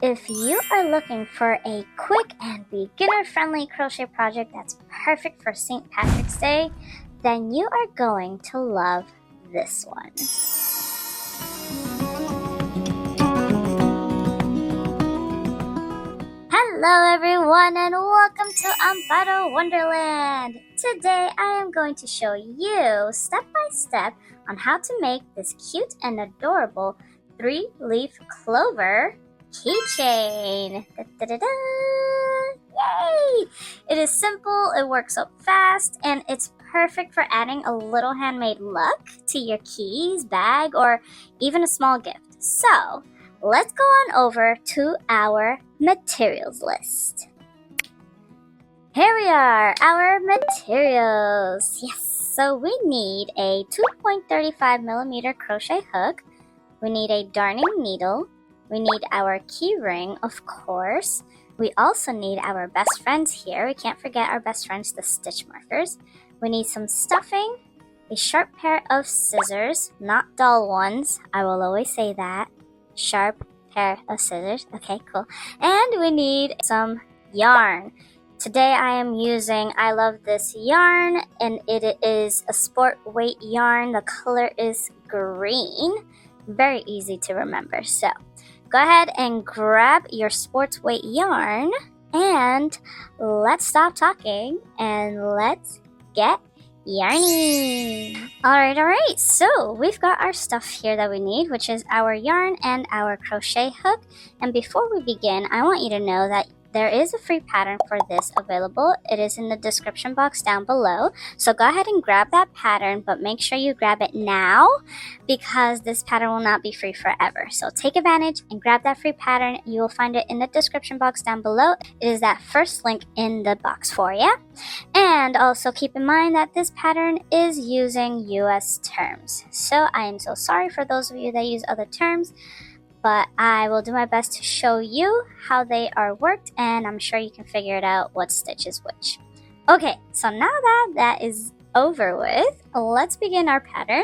If you are looking for a quick and beginner-friendly crochet project that's perfect for St. Patrick's Day, then you are going to love this one. Hello everyone and welcome to Amparo Wonderland! Today I am going to show you step by step on how to make this cute and adorable 3-leaf clover keychain. Yay! It is simple, it works up fast, and it's perfect for adding a little handmade look to your keys, bag, or even a small gift. So, let's go on over to our materials list. Here we are, our materials. Yes, so we need a 2.35mm crochet hook. We need a darning needle. We need our key ring, of course. We also need our best friends here. We can't forget our best friends, the stitch markers. We need some stuffing, a sharp pair of scissors, not dull ones. I will always say that. Sharp pair of scissors. Okay, cool. And we need some yarn. Today I am using I Love This yarn, and it is a sport weight yarn. The color is green. Very easy to remember. So go ahead and grab your sports weight yarn, and let's stop talking and let's get yarning. Alright, so we've got our stuff here that we need, which is our yarn and our crochet hook. And before we begin, I want you to know that there is a free pattern for this available. It is in the description box down below. So go ahead and grab that pattern, but make sure you grab it now because this pattern will not be free forever. So take advantage and grab that free pattern. You will find it in the description box down below. It is that first link in the box for you. And also keep in mind that this pattern is using US terms. So I am so sorry for those of you that use other terms, but I will do my best to show you how they are worked, and I'm sure you can figure it out what stitch is which. Okay, so now that that is over with, let's begin our pattern.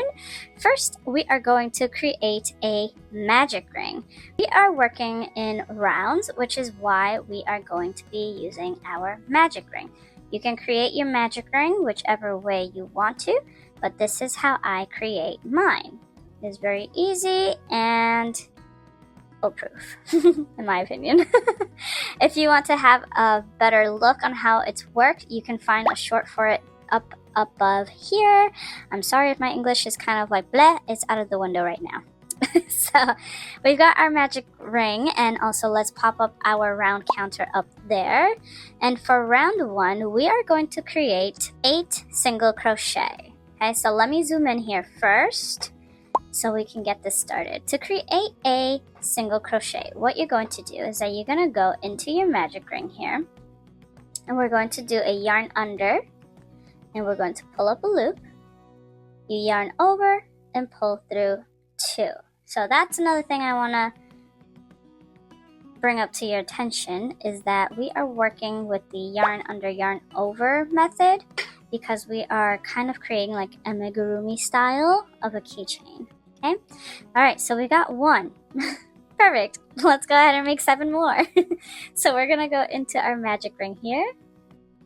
First, we are going to create a magic ring. We are working in rounds, which is why we are going to be using our magic ring. You can create your magic ring whichever way you want to, but this is how I create mine. It is very easy and foolproof, in my opinion. If you want to have a better look on how it's worked, you can find a short for it up above here. I'm sorry if my English is kind of like bleh, it's out of the window right now. So we've got our magic ring, and also let's pop up our round counter up there. And for round 1, we are going to create 8 single crochet. Okay, so let me zoom in here first so we can get this started. To create a single crochet, what you're going to do is that you're going to go into your magic ring here, and we're going to do a yarn under, and we're going to pull up a loop. You yarn over and pull through 2. So that's another thing I want to bring up to your attention, is that we are working with the yarn under, yarn over method, because we are kind of creating like a amigurumi style of a keychain. Okay, alright, so we got 1. Perfect. Let's go ahead and make 7 more. So we're gonna go into our magic ring here.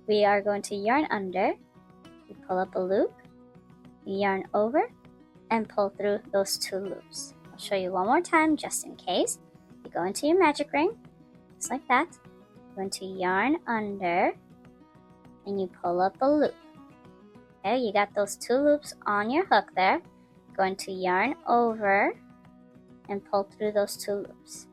We are going to yarn under, we pull up a loop, yarn over, and pull through those 2 loops. I'll show you one more time just in case. You go into your magic ring, just like that. You're going to yarn under, and you pull up a loop. Okay, you got those 2 loops on your hook there. Going to yarn over and pull through those 2 loops.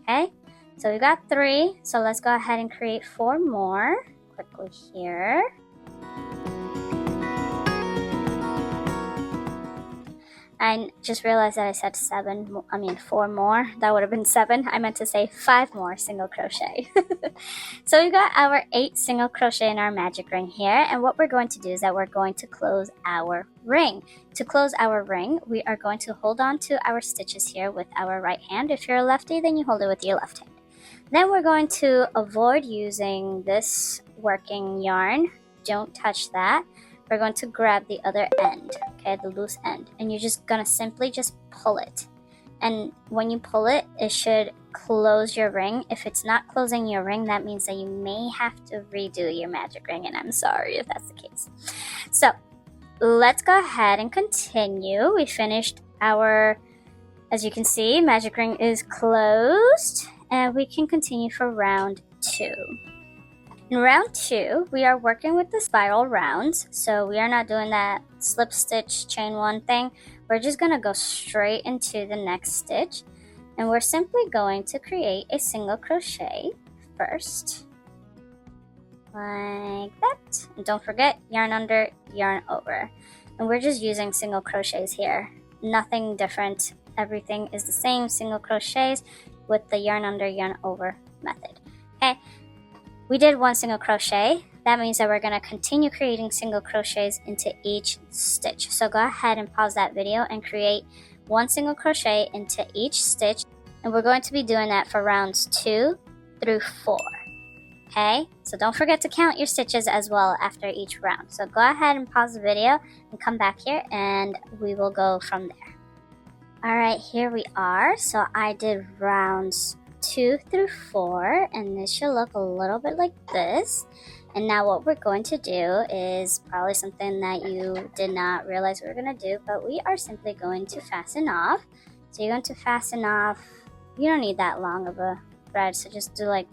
Okay, so we got 3, so let's go ahead and create 4 more quickly here. I just realized that I said 4 more. That would have been 7. I meant to say 5 more single crochet. So we've got our 8 single crochet in our magic ring here, and what we're going to do is that we're going to close our ring. To close our ring, we are going to hold on to our stitches here with our right hand. If you're a lefty, then you hold it with your left hand. Then we're going to avoid using this working yarn. Don't touch that. We're going to grab the other end, okay, the loose end, and you're just gonna simply just pull it. And when you pull it, it should close your ring. If it's not closing your ring, that means that you may have to redo your magic ring, and I'm sorry if that's the case. So let's go ahead and continue. We finished our, as you can see, magic ring is closed, and we can continue for round 2. In round 2, we are working with the spiral rounds, so we are not doing that slip stitch chain 1 thing. We're just going to go straight into the next stitch, and we're simply going to create a single crochet first, like that. And don't forget, yarn under, yarn over. And we're just using single crochets here, nothing different. Everything is the same, single crochets with the yarn under, yarn over method. Okay, we did 1 single crochet. That means that we're going to continue creating single crochets into each stitch. So go ahead and pause that video and create 1 single crochet into each stitch, and we're going to be doing that for rounds 2 through 4. Okay, so don't forget to count your stitches as well after each round. So go ahead and pause the video and come back here, and we will go from there. Alright, here we are. So I did rounds 2 through 4, and this should look a little bit like this. And now what we're going to do is probably something that you did not realize we were going to do, but we are simply going to fasten off. So you're going to fasten off, you don't need that long of a thread, so just do like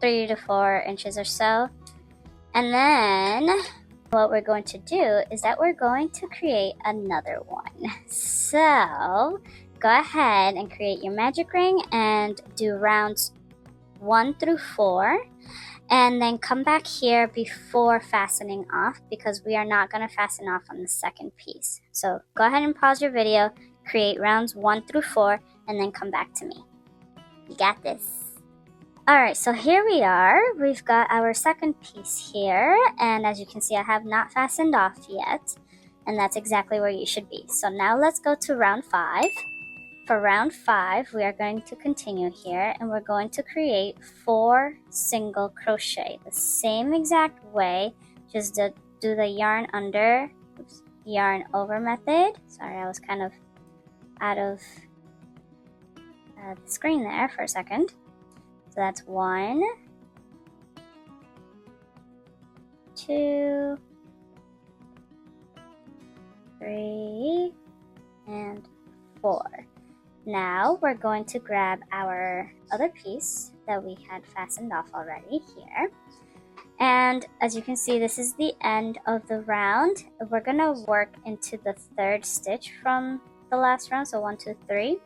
3 to 4 inches or so. And then what we're going to do is that we're going to create another one. So go ahead and create your magic ring and do rounds 1 through 4. And then come back here before fastening off, because we are not going to fasten off on the second piece. So go ahead and pause your video, create rounds 1 through 4, and then come back to me. You got this. Alright, so here we are. We've got our second piece here, and as you can see, I have not fastened off yet, and that's exactly where you should be. So now let's go to round 5. For round 5, we are going to continue here, and we're going to create 4 single crochet the same exact way. Just do the yarn under, yarn over method. Sorry, I was kind of out of the screen there for a second. So that's 1, 2, 3, and 4. Now we're going to grab our other piece that we had fastened off already here. And as you can see, this is the end of the round. We're going to work into the 3rd stitch from the last round, so 1, 2, 3.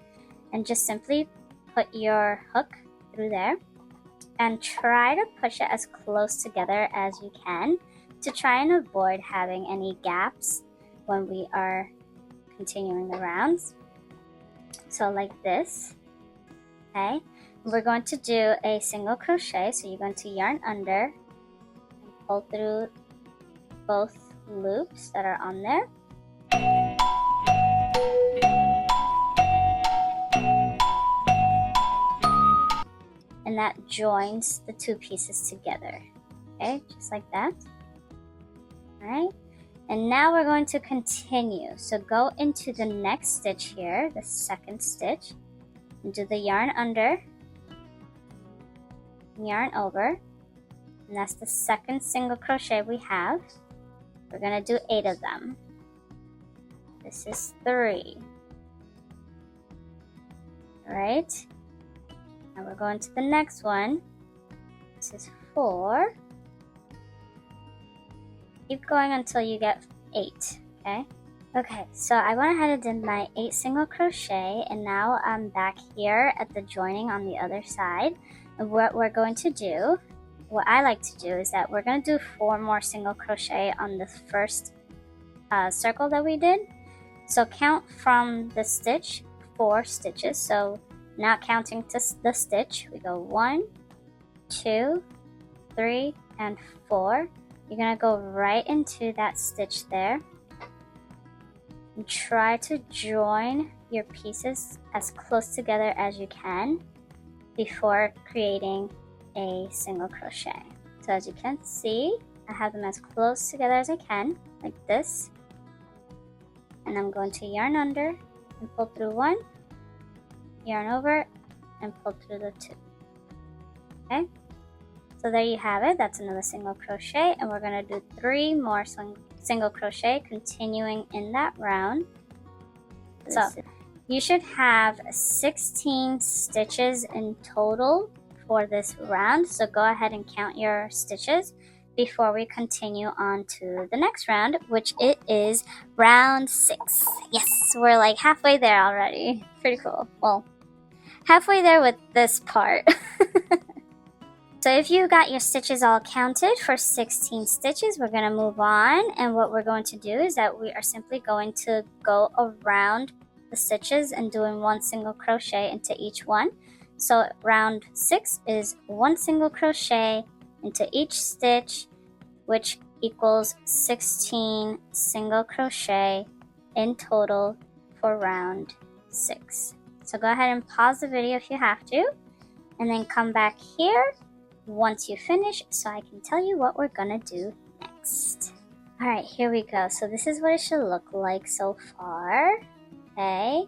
And just simply put your hook through there and try to push it as close together as you can to try and avoid having any gaps when we are continuing the rounds. So like this. Okay, we're going to do a single crochet, so you're going to yarn under and pull through both loops that are on there. And that joins the 2 pieces together. Okay, just like that. Alright, and now we're going to continue. So go into the next stitch here, the 2nd stitch, and do the yarn under, yarn over, and that's the 2nd single crochet we have. We're going to do 8 of them. This is 3. Alright, now we're going to the next one. This is 4. Keep going until you get 8, okay? Okay, so I went ahead and did my 8 single crochet, and now I'm back here at the joining on the other side. And what we're going to do, what I like to do, is that we're going to do 4 more single crochet on the first circle that we did. So count from the stitch 4 stitches. So not counting to the stitch, we go 1, 2, 3, and 4. You're going to go right into that stitch there and try to join your pieces as close together as you can before creating a single crochet. So as you can see, I have them as close together as I can, like this. And I'm going to yarn under and pull through 1, yarn over, and pull through the 2. Okay, so there you have it. That's another single crochet, and we're going to do 3 more single crochet continuing in that round. So you should have 16 stitches in total for this round, so go ahead and count your stitches before we continue on to the next round, which it is round 6. Yes, we're like halfway there already. Pretty cool. Well, halfway there with this part. So if you got your stitches all counted for 16 stitches, we're going to move on, and what we're going to do is that we are simply going to go around the stitches and doing 1 single crochet into each one. So round 6 is 1 single crochet into each stitch, which equals 16 single crochet in total for round 6. So go ahead and pause the video if you have to, and then come back here once you finish so I can tell you what we're gonna do next. Alright, here we go. So this is what it should look like so far. Okay,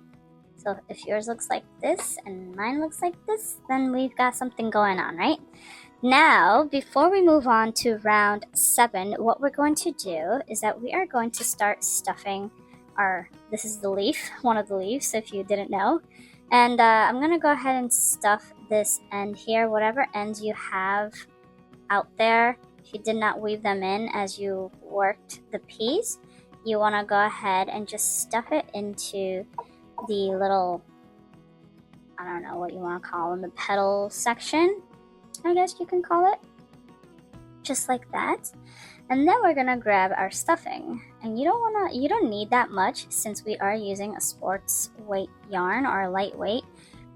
so if yours looks like this and mine looks like this, then we've got something going on, right? Now, before we move on to round 7, what we're going to do is that we are going to start stuffing this is the leaf, one of the leaves, if you didn't know. And I'm going to go ahead and stuff this end here, whatever ends you have out there. If you did not weave them in as you worked the piece, you want to go ahead and just stuff it into the little, I don't know what you want to call them, the petal section, I guess you can call it, just like that. And then we're gonna grab our stuffing, and you don't need that much since we are using a sports weight yarn or a lightweight.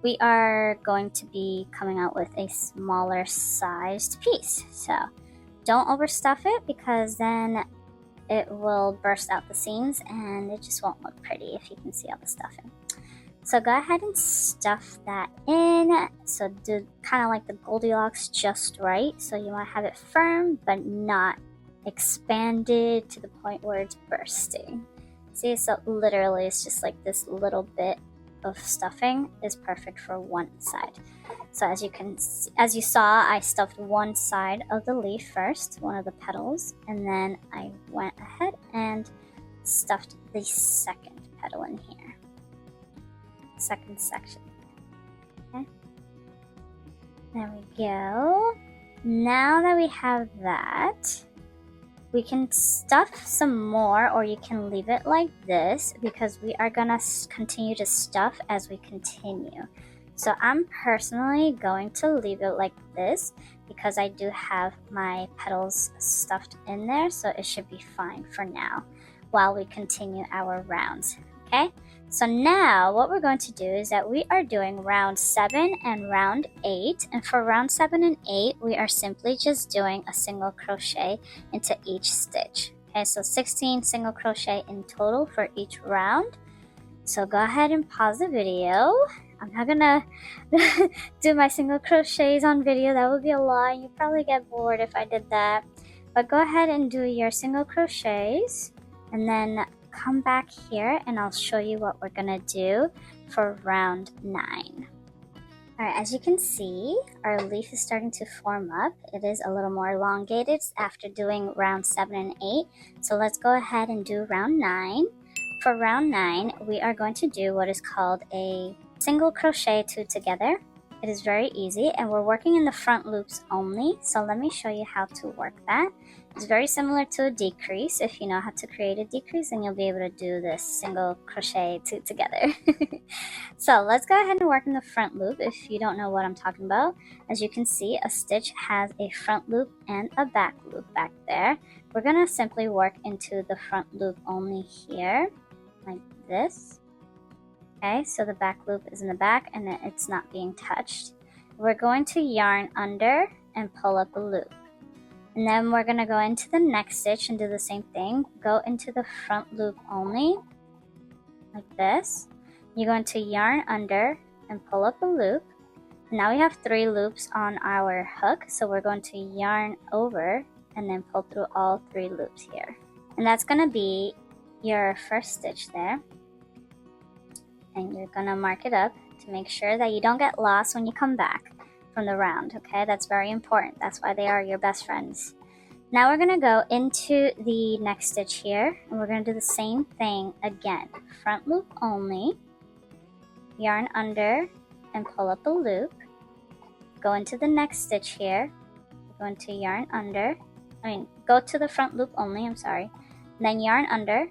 We are going to be coming out with a smaller sized piece, so don't overstuff it because then it will burst out the seams and it just won't look pretty if you can see all the stuffing. So go ahead and stuff that in. So do kind of like the Goldilocks just right. So you want to have it firm but not expanded to the point where it's bursting. See, so literally it's just like this little bit of stuffing is perfect for one side. So as you saw, I stuffed one side of the leaf first, one of the petals, and then I went ahead and stuffed the second petal in here. Second section. Okay. There we go. Now that we have that, we can stuff some more, or you can leave it like this because we are gonna continue to stuff as we continue. So I'm personally going to leave it like this because I do have my petals stuffed in there, so it should be fine for now while we continue our rounds. Okay, so now what we're going to do is that we are doing round 7 and round 8, and for round 7 and 8 we are simply just doing a single crochet into each stitch. Okay, so 16 single crochet in total for each round. So go ahead and pause the video. I'm not gonna do my single crochets on video, that would be a lot. You'd probably get bored if I did that, but go ahead and do your single crochets and then come back here and I'll show you what we're gonna do for round 9. Alright, as you can see, our leaf is starting to form up. It is a little more elongated after doing round 7 and 8. So let's go ahead and do round 9. For round 9, we are going to do what is called a single crochet 2 together. It is very easy and we're working in the front loops only. So let me show you how to work that. It's very similar to a decrease. If you know how to create a decrease, then you'll be able to do this single crochet 2 together. So let's go ahead and work in the front loop if you don't know what I'm talking about. As you can see, a stitch has a front loop and a back loop back there. We're going to simply work into the front loop only here, like this. Okay, so the back loop is in the back and it's not being touched. We're going to yarn under and pull up a loop. And then we're going to go into the next stitch and do the same thing. Go into the front loop only, like this. You're going to yarn under and pull up a loop. Now we have 3 loops on our hook, so we're going to yarn over and then pull through all 3 loops here. And that's going to be your first stitch there. And you're going to mark it up to make sure that you don't get lost when you come back from the round, okay? That's very important. That's why they are your best friends. Now we're gonna go into the next stitch here, and we're gonna do the same thing again. Front loop only, yarn under, and pull up a loop. Go into the next stitch here, go into yarn under, go to the front loop only, I'm sorry. Then yarn under,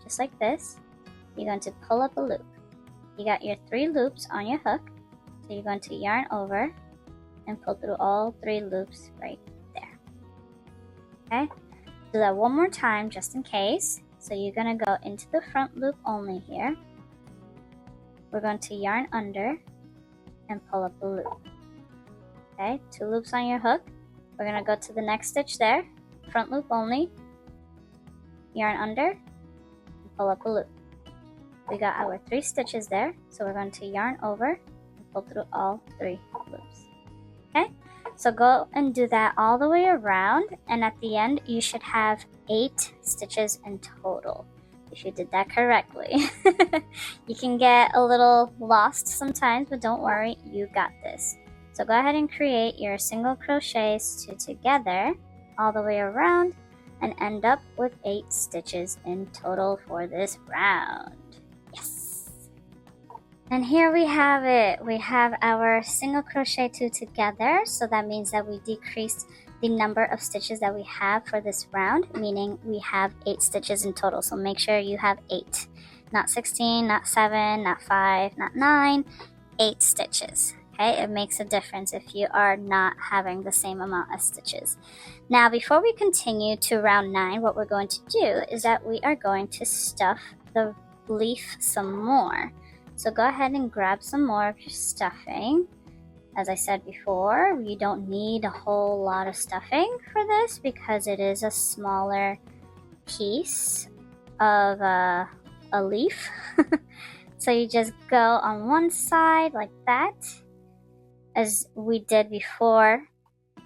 just like this. You're going to pull up a loop. You got your 3 loops on your hook, so you're going to yarn over and pull through all 3 loops right there. Okay, do that one more time just in case. So you're going to go into the front loop only here. We're going to yarn under and pull up a loop. Okay, 2 loops on your hook. We're going to go to the next stitch there, front loop only, yarn under, and pull up a loop. We got our 3 stitches there, so we're going to yarn over and pull through all 3 loops. Okay, so go and do that all the way around, and at the end you should have 8 stitches in total if you did that correctly. You can get a little lost sometimes, but don't worry, you got this. So go ahead and create your single crochets 2 together all the way around and end up with 8 stitches in total for this round. Yes! And here we have it. We have our single crochet 2 together, so that means that we decreased the number of stitches that we have for this round, meaning we have 8 stitches in total. So make sure you have 8, not 16, not 7, not 5, not 9, 8 stitches. Okay, it makes a difference if you are not having the same amount of stitches. Now, before we continue to round 9, what we're going to do is that we are going to stuff the leaf some more. So go ahead and grab some more of your stuffing. As I said before, you don't need a whole lot of stuffing for this because it is a smaller piece of a leaf. So you just go on one side like that. As we did before,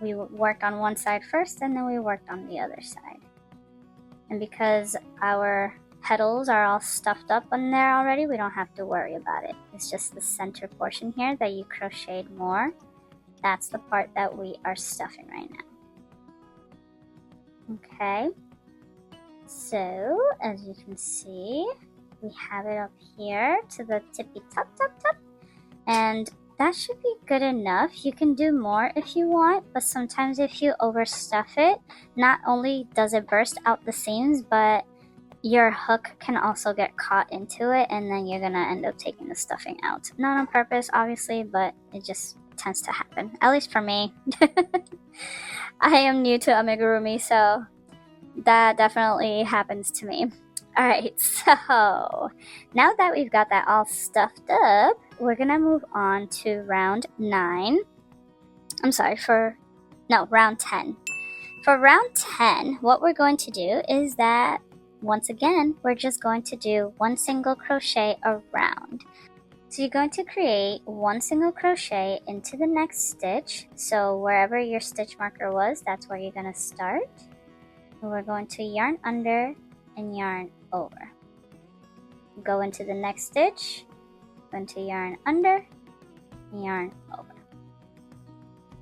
we worked on one side first and then we worked on the other side. And because our petals are all stuffed up in there already, we don't have to worry about it. It's just the center portion here that you crocheted more. That's the part that we are stuffing right now. Okay, so as you can see, we have it up here to the tippy top. And that should be good enough. You can do more if you want, but sometimes if you overstuff it, not only does it burst out the seams, but your hook can also get caught into it, and then you're gonna end up taking the stuffing out. Not on purpose, obviously, but it just tends to happen, at least for me. I am new to amigurumi, so that definitely happens to me. Alright, so now that we've got that all stuffed up, we're gonna move on to round 9. I'm sorry, round 10. For round 10, what we're going to do is that, once again, we're just going to do 1 single crochet around. So you're going to create 1 single crochet into the next stitch. So wherever your stitch marker was, that's where you're going to start. And we're going to yarn under and yarn over. Go into the next stitch, going to yarn under and yarn over.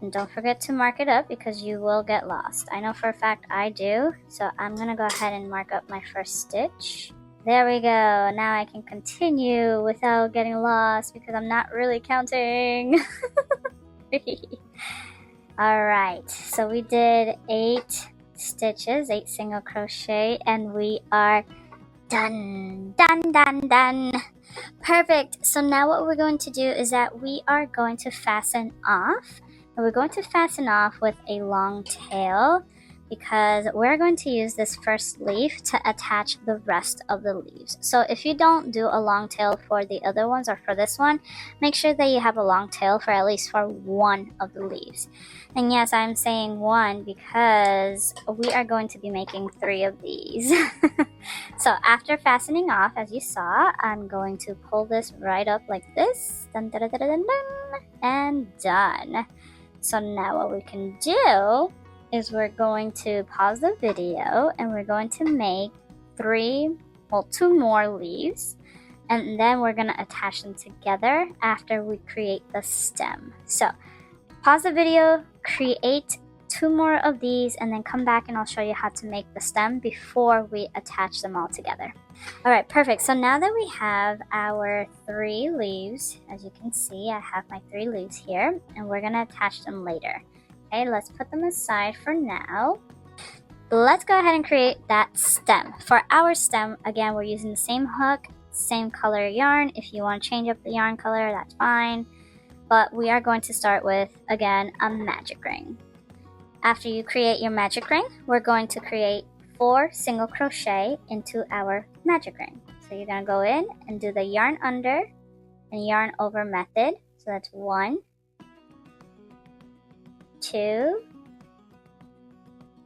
And don't forget to mark it up because you will get lost. I know for a fact I do, so I'm going to go ahead and mark up my first stitch. There we go. Now I can continue without getting lost because I'm not really counting. Alright, so we did 8 stitches, 8 single crochet, and we are done. Done. Perfect. So now what we're going to do is that we are going to fasten off. And we're going to fasten off with a long tail because we're going to use this first leaf to attach the rest of the leaves. So if you don't do a long tail for the other ones or for this one, make sure that you have a long tail for at least for one of the leaves. And yes, I'm saying 1 because we are going to be making 3 of these. So after fastening off, as you saw, I'm going to pull this right up like this. Dun, dun, dun, dun, dun, dun, and done. So now what we can do is we're going to pause the video and we're going to make 2 more leaves. and then we're gonna attach them together after we create the stem. So pause the video, create 2 more of these, and then come back and I'll show you how to make the stem before we attach them all together. Alright, perfect. So now that we have our 3 leaves, as you can see, I have my 3 leaves here, and we're gonna attach them later. Okay, let's put them aside for now. Let's go ahead and create that stem. For our stem, again, we're using the same hook, same color yarn. If you want to change up the yarn color, that's fine. But we are going to start with, again, a magic ring. After you create your magic ring, we're going to create 4 single crochet into our magic ring. So you're going to go in and do the yarn under and yarn over method. So that's 1, 2,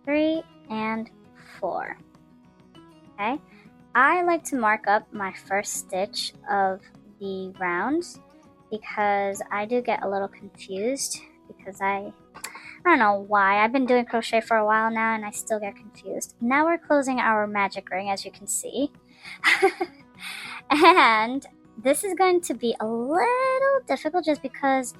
3, and 4. Okay, I like to mark up my first stitch of the rounds because I do get a little confused because I don't know why. I've been doing crochet for a while now and I still get confused. Now we're closing our magic ring, as you can see. And this is going to be a little difficult just because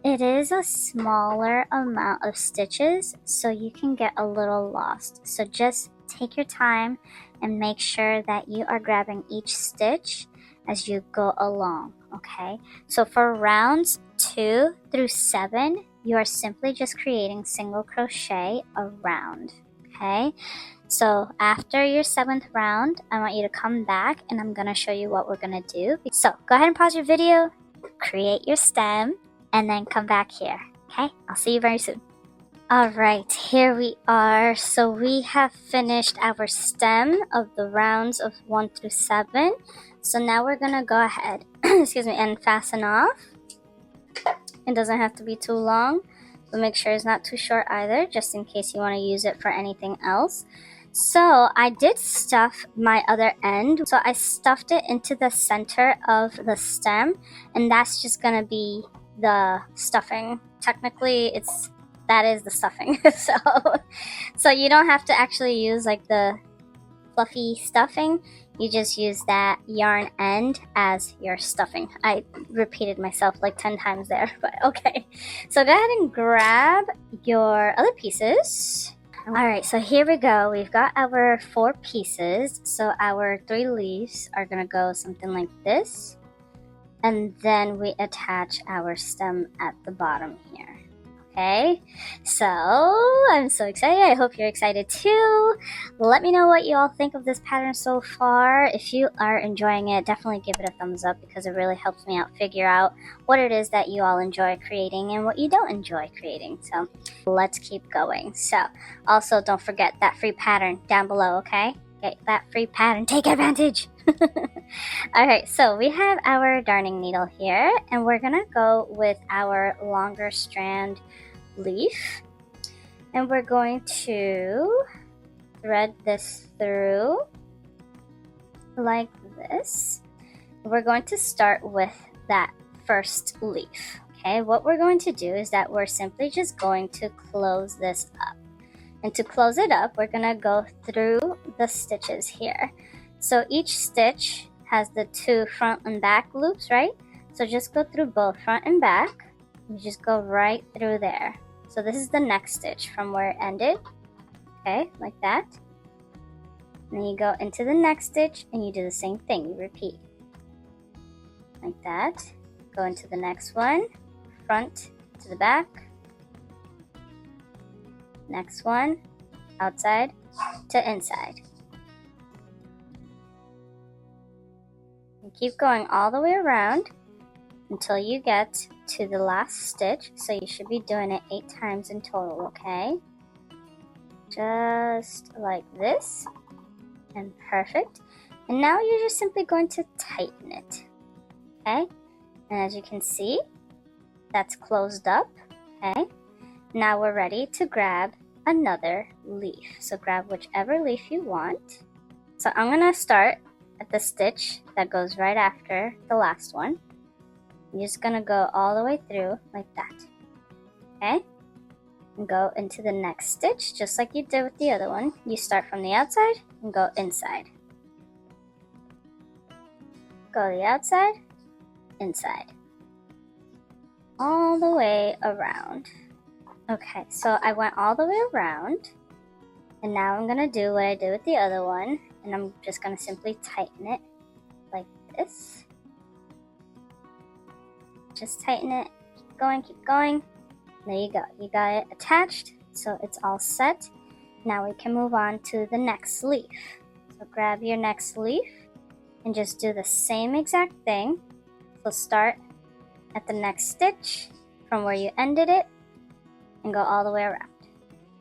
it is a smaller amount of stitches, so you can get a little lost. So just take your time and make sure that you are grabbing each stitch as you go along, okay? So for rounds 2 through 7, you are simply just creating single crochet around, okay? So after your 7th round, I want you to come back and I'm gonna show you what we're gonna do. So go ahead and pause your video, create your stem, and then come back here, okay? I'll see you very soon. Alright, here we are. So we have finished our stem of the rounds of 1 through 7. So now we're gonna go ahead, excuse me, and fasten off. It doesn't have to be too long, but make sure it's not too short either, just in case you want to use it for anything else. So I did stuff my other end. So I stuffed it into the center of the stem, and that's just gonna be the stuffing. Technically, that is the stuffing. So you don't have to actually use like the fluffy stuffing. You just use that yarn end as your stuffing. I repeated myself like 10 times there, but okay. So go ahead and grab your other pieces. Alright, so here we go. We've got our 4 pieces. So our 3 leaves are gonna go something like this. And then we attach our stem at the bottom here. Okay, so I'm so excited. I hope you're excited too. Let me know what you all think of this pattern so far. If you are enjoying it, definitely give it a thumbs up because it really helps me out figure out what it is that you all enjoy creating and what you don't enjoy creating. So let's keep going. So also don't forget that free pattern down below, okay? Get that free pattern, take advantage. Alright, so we have our darning needle here and we're gonna go with our longer strand leaf and we're going to thread this through like this. We're going to start with that first leaf. Okay, what we're going to do is that we're simply just going to close this up. And to close it up, we're gonna go through the stitches here. So each stitch has the 2 front and back loops, right? So just go through both front and back. You just go right through there. So this is the next stitch from where it ended. Okay, like that. And then you go into the next stitch and you do the same thing. You repeat. Like that. Go into the next one. Front to the back. Next one. Outside to inside. And keep going all the way around until you get to the last stitch. So you should be doing it 8 times in total, okay? Just like this. And perfect. And now you're just simply going to tighten it. Okay? And as you can see, that's closed up. Okay? Now we're ready to grab another leaf. So grab whichever leaf you want. So I'm gonna start at the stitch that goes right after the last one. You're just gonna go all the way through like that. Okay? And go into the next stitch just like you did with the other one. You start from the outside and go inside. go the outside, inside, all the way around. Okay, so I went all the way around, and now I'm gonna do what I did with the other one, and I'm just gonna simply tighten it like this. Just tighten it, keep going. There you go, you got it attached, so it's all set. Now we can move on to the next leaf. So grab your next leaf and just do the same exact thing. So start at the next stitch from where you ended it and go all the way around.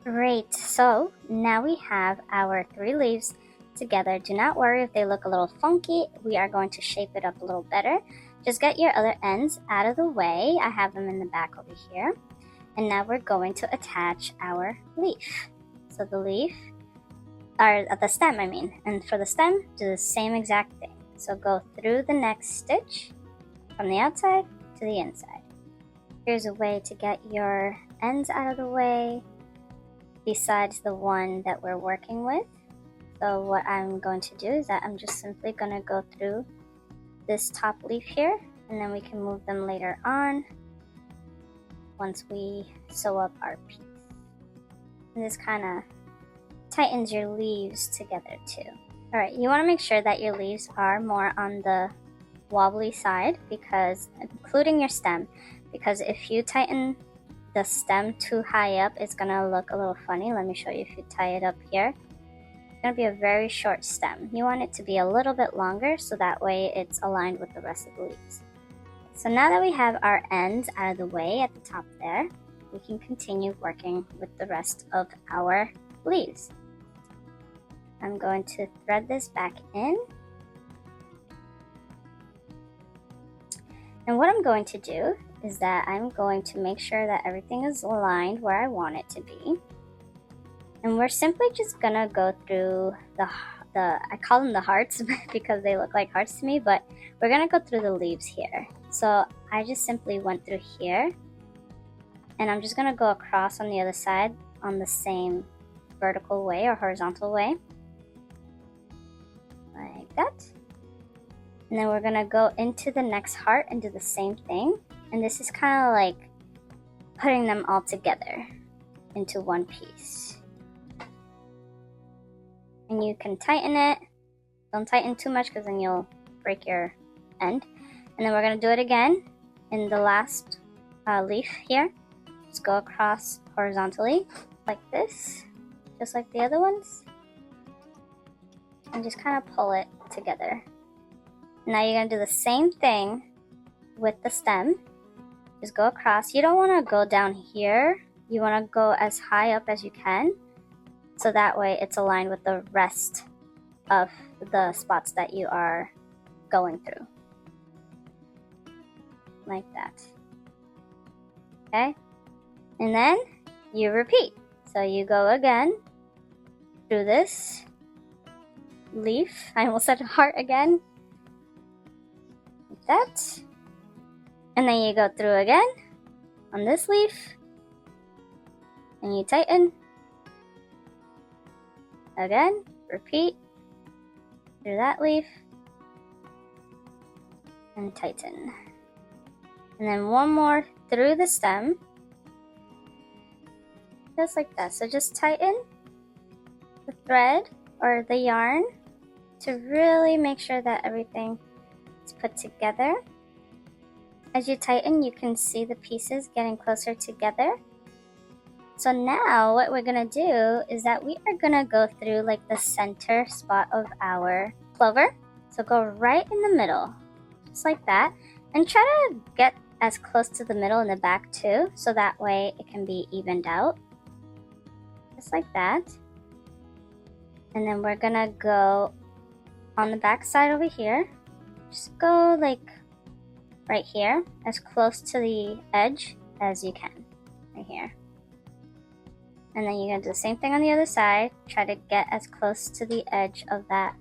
Great, so now we have our 3 leaves together. Do not worry if they look a little funky. We are going to shape it up a little better. Just get your other ends out of the way. I have them in the back over here. And now we're going to attach our leaf. So the leaf, or the stem I mean, and for the stem, do the same exact thing. So go through the next stitch from the outside to the inside. Here's a way to get your ends out of the way besides the one that we're working with. So what I'm going to do is that I'm just simply going to go through this top leaf here, and then we can move them later on once we sew up our piece. And this kind of tightens your leaves together too. Alright, you want to make sure that your leaves are more on the wobbly side, because including your stem, because if you tighten the stem too high up, it's gonna look a little funny. Let me show you. If you tie it up here, it's gonna be a very short stem. You want it to be a little bit longer, so that way it's aligned with the rest of the leaves. So now that we have our ends out of the way at the top there, we can continue working with the rest of our leaves. I'm going to thread this back in. And what I'm going to do is that I'm going to make sure that everything is aligned where I want it to be. And we're simply just gonna go through the I call them the hearts because they look like hearts to me, but we're gonna go through the leaves here. So I just simply went through here, and I'm just gonna go across on the other side on the same vertical way or horizontal way, like that. And then we're gonna go into the next heart and do the same thing. And this is kind of like putting them all together into one piece. And you can tighten it. Don't tighten too much because then you'll break your end. And then we're gonna do it again in the last leaf here. Just go across horizontally like this, just like the other ones. And just kind of pull it together. Now you're going to do the same thing with the stem. Just go across. You don't want to go down here. You want to go as high up as you can, so that way it's aligned with the rest of the spots that you are going through. Like that. Okay? And then you repeat. So you go again through this leaf. I almost said heart again. That, and then you go through again on this leaf, and you tighten again, repeat through that leaf, and tighten, and then one more through the stem, just like that. So just tighten the thread or the yarn to really make sure that everything is put together. As you tighten, you can see the pieces getting closer together. So now what we're gonna do is that we are gonna go through like the center spot of our clover. So go right in the middle, just like that, and try to get as close to the middle in the back too, so that way it can be evened out, just like that. And then we're gonna go on the back side over here. Just go like right here, as close to the edge as you can, right here. And then you're gonna do the same thing on the other side. Try to get as close to the edge of that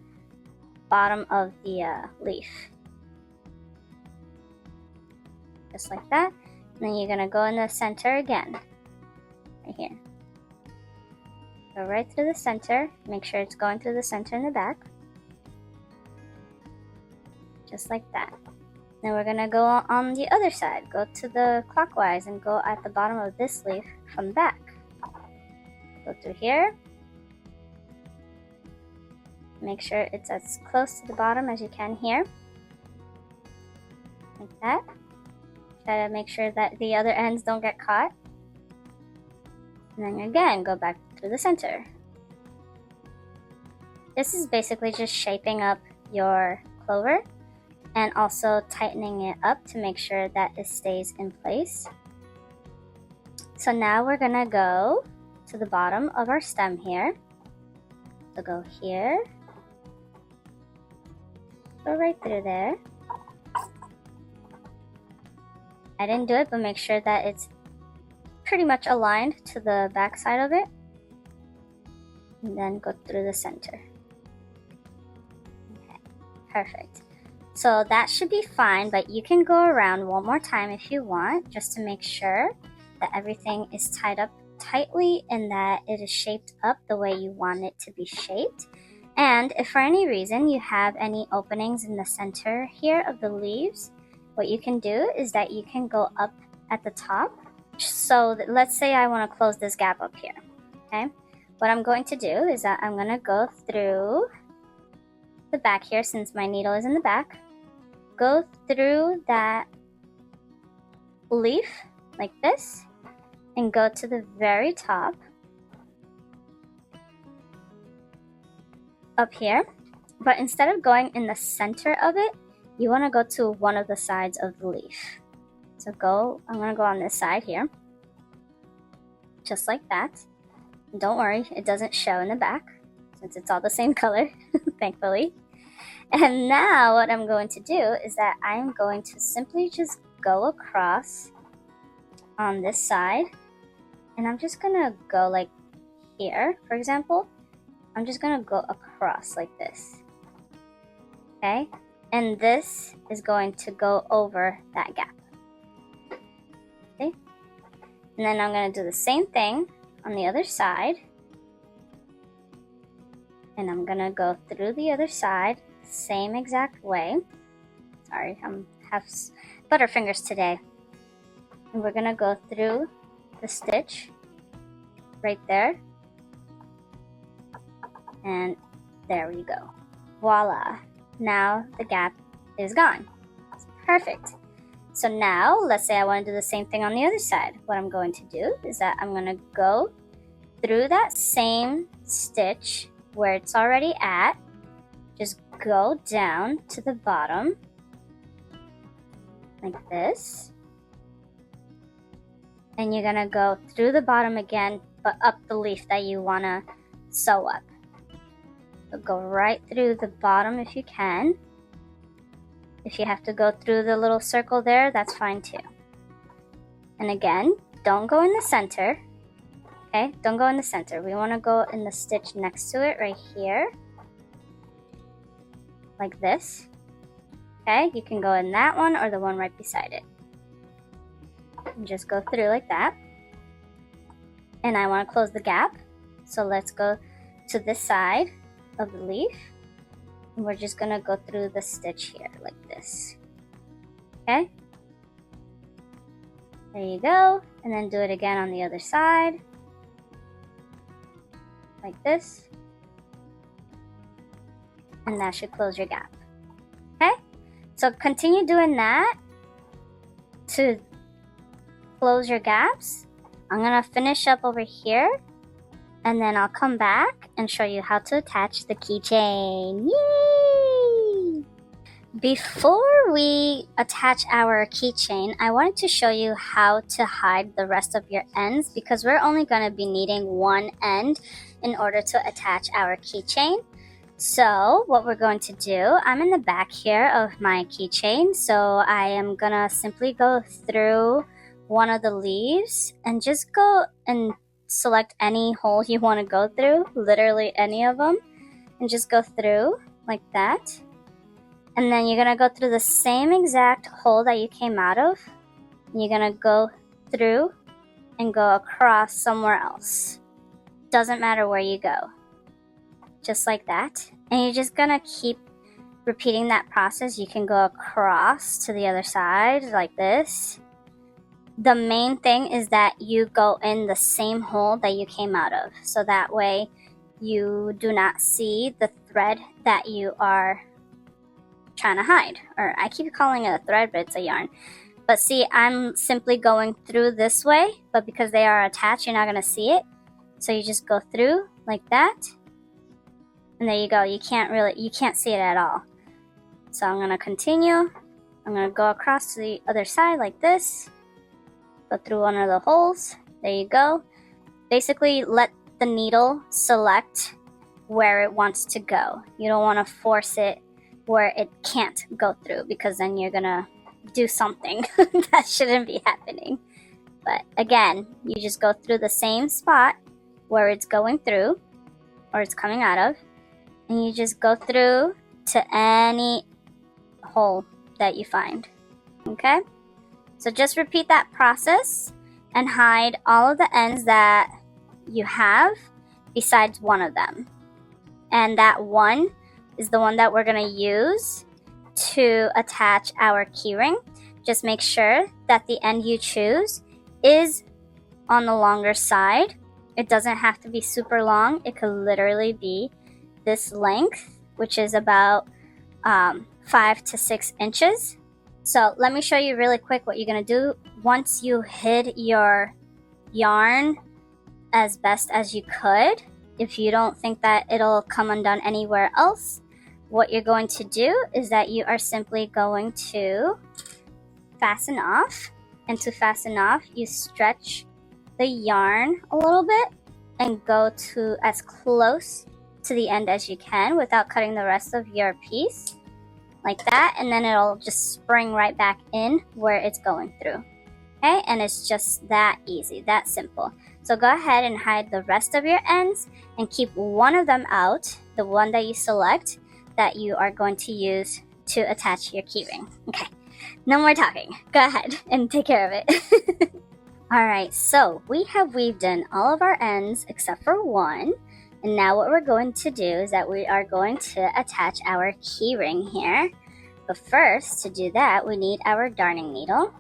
bottom of the leaf. Just like that. And then you're gonna go in the center again, right here. Go right through the center. Make sure it's going through the center in the back. just like that. Then we're gonna go on the other side. Go to the clockwise and go at the bottom of this leaf from the back. Go through here. Make sure it's as close to the bottom as you can here. Like that. Try to make sure that the other ends don't get caught. And then again, go back through the center. This is basically just shaping up your clover and also tightening it up to make sure that it stays in place. So now we're gonna go to the bottom of our stem here. So go here. Go right through there. I didn't do it, but make sure that it's pretty much aligned to the back side of it. And then go through the center. Okay, perfect. So that should be fine, but you can go around one more time if you want, just to make sure that everything is tied up tightly and that it is shaped up the way you want it to be shaped. And if for any reason you have any openings in the center here of the leaves, what you can do is that you can go up at the top. So let's say I want to close this gap up here, okay? What I'm going to do is that I'm going to go through the back here, since my needle is in the back. Go through that leaf like this and go to the very top up here, but instead of going in the center of it, you want to go to one of the sides of the leaf. So I'm going to go on this side here, just like that. And don't worry, it doesn't show in the back since it's all the same color, thankfully. And now what I'm going to do is that I'm going to simply just go across on this side, and I'm just going to go like here, for example. I'm just going to go across like this, okay? And this is going to go over that gap, okay? And then I'm going to do the same thing on the other side, and I'm going to go through the other side same exact way. Sorry, I have butterfingers today. And we're going to go through the stitch right there. And there we go. Voila. Now the gap is gone. It's perfect. So now, let's say I want to do the same thing on the other side. What I'm going to do is that I'm going to go through that same stitch where it's already at. Just go down to the bottom like this. And you're going to go through the bottom again, but up the leaf that you want to sew up. So go right through the bottom if you can. If you have to go through the little circle there, that's fine too. And again, don't go in the center. Okay, don't go in the center. We want to go in the stitch next to it right here. Like this. Okay, you can go in that one or the one right beside it. And just go through like that. And I want to close the gap. So let's go to this side of the leaf, and we're just gonna go through the stitch here like this. Okay, there you go. And then do it again on the other side like this, and that should close your gap. Okay, so continue doing that to close your gaps. I'm gonna finish up over here, and then I'll come back and show you how to attach the keychain. Yay! Before we attach our keychain, I wanted to show you how to hide the rest of your ends, because we're only going to be needing one end in order to attach our keychain. So what we're going to do, I'm in the back here of my keychain, so I am going to simply go through one of the leaves and just go and select any hole you want to go through, literally any of them, and just go through like that. And then you're going to go through the same exact hole that you came out of. You're going to go through and go across somewhere else. Doesn't matter where you go. Just like that. And you're just going to keep repeating that process, you can go across to the other side like this. The main thing is that you go in the same hole that you came out of, so that way you do not see the thread that you are trying to hide. Or I keep calling it a thread, but it's a yarn. But see, I'm simply going through this way, but because they are attached, you're not going to see it. So you just go through like that. And there you go. You can't see it at all. So I'm going to continue. I'm going to go across to the other side like this. Go through one of the holes. There you go. Basically, let the needle select where it wants to go. You don't want to force it where it can't go through, because then you're going to do something that shouldn't be happening. But again, you just go through the same spot where it's going through or it's coming out of, and you just go through to any hole that you find. Okay? So just repeat that process and hide all of the ends that you have besides one of them. And that one is the one that we're going to use to attach our keyring. Just make sure that the end you choose is on the longer side. It doesn't have to be super long. It could literally be this length, which is about 5 to 6 inches. So let me show you really quick what you're going to do. Once you hid your yarn as best as you could, if you don't think that it'll come undone anywhere else, what you're going to do is that you are simply going to fasten off. And to fasten off, you stretch the yarn a little bit and go to as close to the end as you can without cutting the rest of your piece. Like that, and then it'll just spring right back in where it's going through. Okay, and it's just that easy, that simple. So go ahead and hide the rest of your ends and keep one of them out, the one that you select that you are going to use to attach your keyring. Okay, no more talking. Go ahead and take care of it. Alright, so we have weaved in all of our ends except for one. And now what we're going to do is that we are going to attach our keyring here. But first, to do that, we need our darning needle.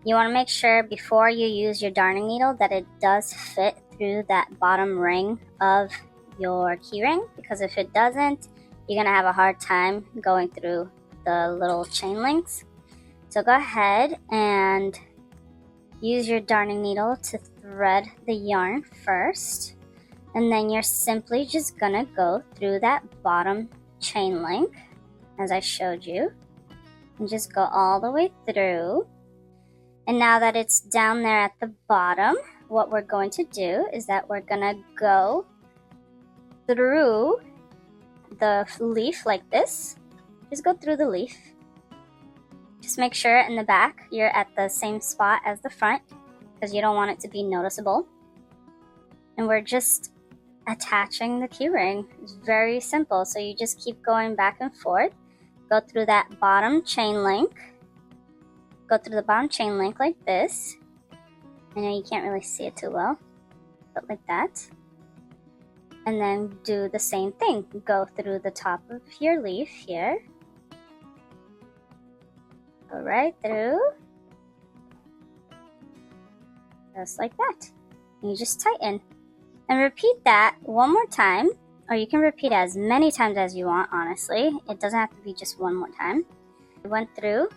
You want to make sure before you use your darning needle that it does fit through that bottom ring of your keyring, because if it doesn't, you're going to have a hard time going through the little chain links. So go ahead and use your darning needle to thread the yarn first. And then you're simply just gonna go through that bottom chain link as I showed you, and just go all the way through. And now that it's down there at the bottom, what we're going to do is that we're gonna go through the leaf like this. Just go through the leaf. Just make sure in the back you're at the same spot as the front, because you don't want it to be noticeable. And we're just attaching the keyring. It's very simple. So you just keep going back and forth. Go through that bottom chain link. Go through the bottom chain link like this. I know you can't really see it too well, but like that. And then do the same thing. Go through the top of your leaf here. Go right through. Just like that. And you just tighten. And repeat that one more time, or you can repeat as many times as you want, honestly. It doesn't have to be just one more time. I went through,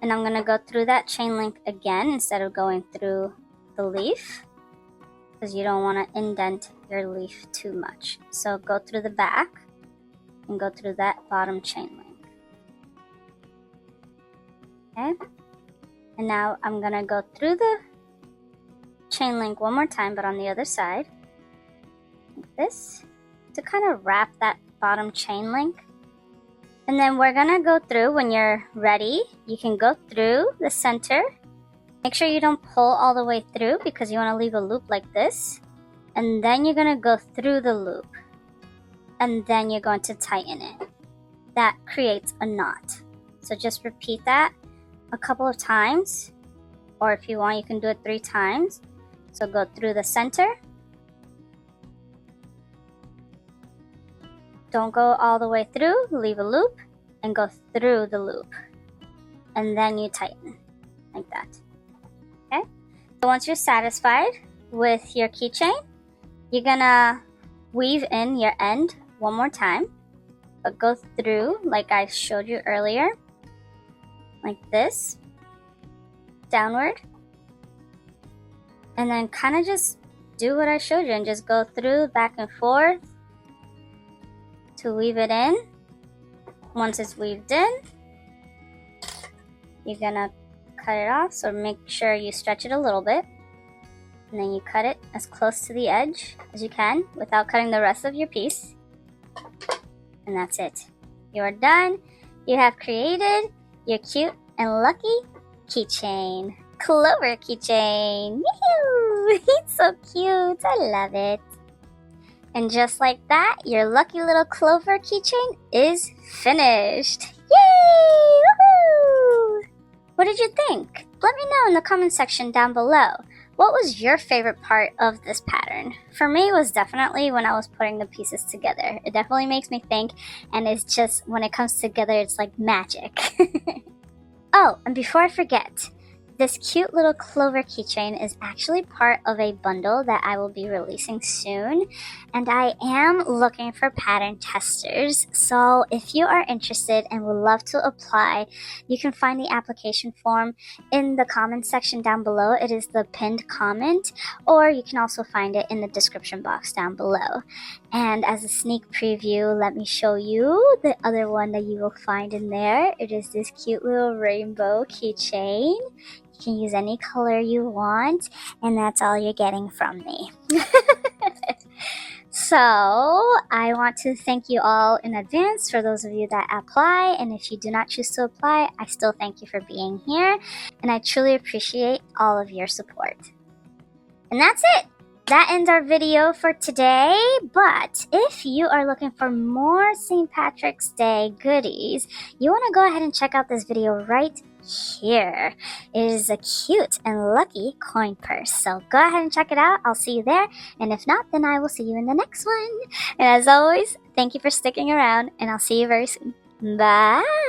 and I'm going to go through that chain link again instead of going through the leaf, because you don't want to indent your leaf too much. So go through the back and go through that bottom chain link. Okay? And now I'm going to go through the chain link one more time, but on the other side, like this, to kind of wrap that bottom chain link. And then we're gonna go through, when you're ready, you can go through the center. Make sure you don't pull all the way through, because you want to leave a loop like this. And then you're gonna go through the loop, and then you're going to tighten it. That creates a knot. So just repeat that a couple of times, or if you want, you can do it 3 times. So go through the center. Don't go all the way through, leave a loop, and go through the loop, and then you tighten like that. Okay, so once you're satisfied with your keychain, you're gonna weave in your end one more time, but go through like I showed you earlier, like this, downward, and then kind of just do what I showed you and just go through back and forth to weave it in. Once it's weaved in, you're gonna cut it off, so make sure you stretch it a little bit, and then you cut it as close to the edge as you can without cutting the rest of your piece. And that's it. You are done. You have created your cute and lucky keychain. Clover keychain. Yoo-hoo! It's so cute. I love it. And just like that, your lucky little clover keychain is finished. Yay! Woohoo! What did you think? Let me know in the comment section down below. What was your favorite part of this pattern? For me, it was definitely when I was putting the pieces together. It definitely makes me think, and it's just, when it comes together, it's like magic. Oh, and before I forget, this cute little clover keychain is actually part of a bundle that I will be releasing soon, and I am looking for pattern testers. So if you are interested and would love to apply, you can find the application form in the comment section down below. It is the pinned comment, or you can also find it in the description box down below. And as a sneak preview, let me show you the other one that you will find in there. It is this cute little rainbow keychain. You can use any color you want, and that's all you're getting from me. So I want to thank you all in advance for those of you that apply, and if you do not choose to apply, I still thank you for being here, and I truly appreciate all of your support. And that's it. That ends our video for today, but if you are looking for more St. Patrick's Day goodies, you want to go ahead and check out this video right here. It is a cute and lucky coin purse, so go ahead and check it out. I'll see you there, and if not, then I will see you in the next one. And as always, thank you for sticking around, and I'll see you very soon. Bye!